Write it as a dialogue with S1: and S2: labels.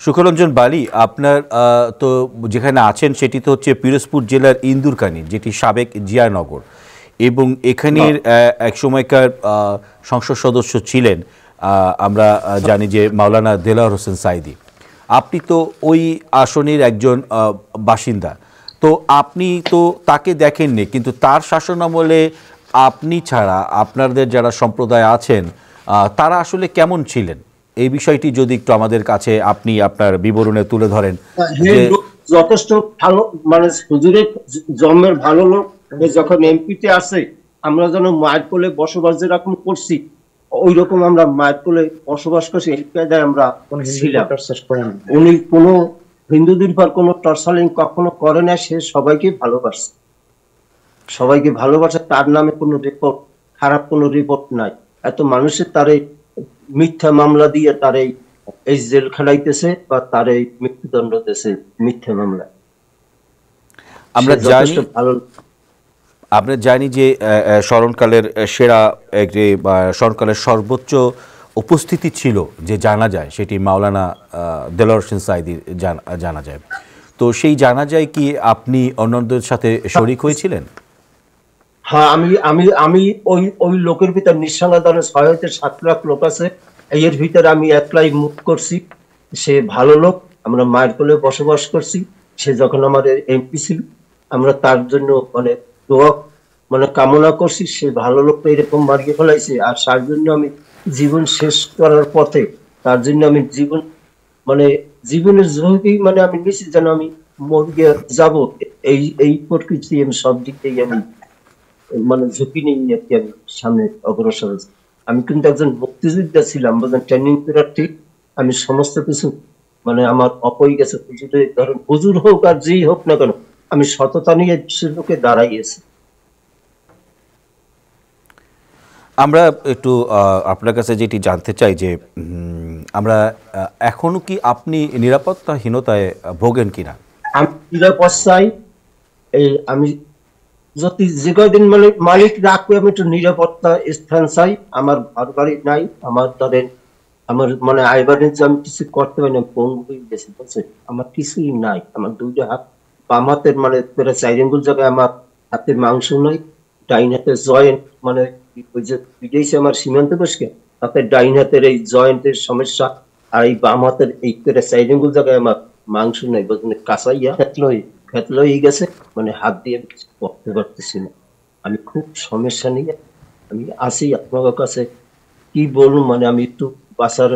S1: সুখরঞ্জন বালি, আপনার তো যেখানে আছেন সেটি তো হচ্ছে পিরোজপুর জেলার ইন্দুরকানী, যেটি সাবেক জিয়ানগর, এবং এখানের এক সময়কার সংসদ সদস্য ছিলেন আমরা জানি যে মাওলানা দেলোয়ার হোসেন সাঈদী। আপনি তো ওই আসনের একজন বাসিন্দা, তো আপনি তো তাকে দেখেননি, কিন্তু তার শাসনামলে আপনি ছাড়া আপনাদের যারা সম্প্রদায় আছেন তারা আসলে কেমন ছিলেন, এই বিষয়টি যদি একটু আমাদের কাছে আপনি আপনার বিবরণে তুলে ধরেন। যে
S2: যথেষ্ট ভালো, মানে হুজুরের জন্মের ভালো লোক। যখন এমপিতে আসে, আমরা যেন মায়ের কোলে বসবাস যেরকম করছি, ওই রকম আমরা মায়ের কোলে বসবাস করছি। এই কায়দায় আমরা ছিলাম। উনি কোনো হিন্দুদের পর কোনো টর্চারিং কখনো করে না। সে সবাইকে ভালোবাসে, সবাইকে ভালোবাসে। তার নামে কোনো রিপোর্ট, খারাপ কোনো রিপোর্ট নাই। এত মানুষের তার এই মিথ্যা মামলা দিয়ে তার এই জেল খেলাইতেছে বা তার এই মৃত্যুদণ্ড দিতেছে মিথ্যা মামলা।
S1: আমরা জানি, আমরা জানি যে স্মরণকালের সেরা একটি স্মরণকালের সর্বোচ্চ উপস্থিতি ছিল যে জানা যায়, সেটি মাওলানা দেলোয়ার হোসেন সাঈদীর জানা যায়। তো সেই জানা যায় কি আপনি অন্যদের সাথে শরিক হয়েছিলেন?
S2: হ্যাঁ, আমি আমি আমি ওই ওই লোকের ভিতর নিঃসন্দেহে ৬ হইতে ৭ লাখ লোক আছে। এর ভিতরে আমি একলাই মুখ করছি। সে ভালো লোক, আমরা মায়ের কোলে বসবাস করছি। সে যখন আমাদের এমপি ছিল, আমরা তার জন্য মানে দোয়া মানে কামনা করছি। সে ভালো লোকটা এরকম মারিয়ে ফেলাইছে, আর তার জন্য আমি জীবন শেষ করার পথে, তার জন্য আমি জীবন মানে জীবনের ঝুঁকি মানে আমি নিশ্চিত যেন আমি মরে যাব। এই এই প্রকৃতি আমি সব দিক থেকে আমি মানে ঝুঁকি নিয়ে আর কি আমি সামনে অগ্রসর হয়েছি। আমি কিন্তু একজন মুক্তিযোদ্ধা ছিলাম, বুঝলেন, ট্রেনিং প্রার্থী। আমি সমস্ত কিছু মানে আমার অপই গেছে। হুজুরের ধরুন, হুজুর হোক আর যেই হোক না কেন, আমি সততা নিয়ে দেশের লোকে দাঁড়াইয়েছি।
S1: আমরা একটু আপনার কাছে যেটি জানতে চাই যে আমরা এখনো কি আপনি নিরাপত্তাহীনতায় ভোগেন কিনা?
S2: আমি নিরাপদ চাই। এই আমি যদি যে কয়দিন মানে মালিক রাখবে, আমি একটু নিরাপত্তা স্থান চাই। আমার ঘর বাড়ি নাই, আমার ধরেন আমার মানে আয় বাণিজ্য আমি কিছু করতে পারি না, পঙ্গু হয়ে গেছে, বুঝছেন। আমার কিছুই নাই। আমার দুইটা হাত, বাম হাতের মানে প্রায় ৪ আঙ্গুল জায়গায় আমার হাতের মাংস নাই। ডাইন হাতের জয়েন্ট মানে ওই যে বিদেশে আমার সীমান্ত বসকে, তাতে ডাইন হাতের এই জয়েন্টের সমস্যা। আর এই বাম হাতের এই প্রায় ৪ আঙ্গুল জায়গায় আমার মাংস নাই, বুঝলেন। কাঁচাইয়া খেতলো হয়ে গেছে, মানে হাত দিয়ে আমি কিছু করতে পারতেছি না। আমি খুব সমস্যা নিয়ে আমি আসি আপনার কাছে। কি বলুন, মানে আমি একটু বাঁচার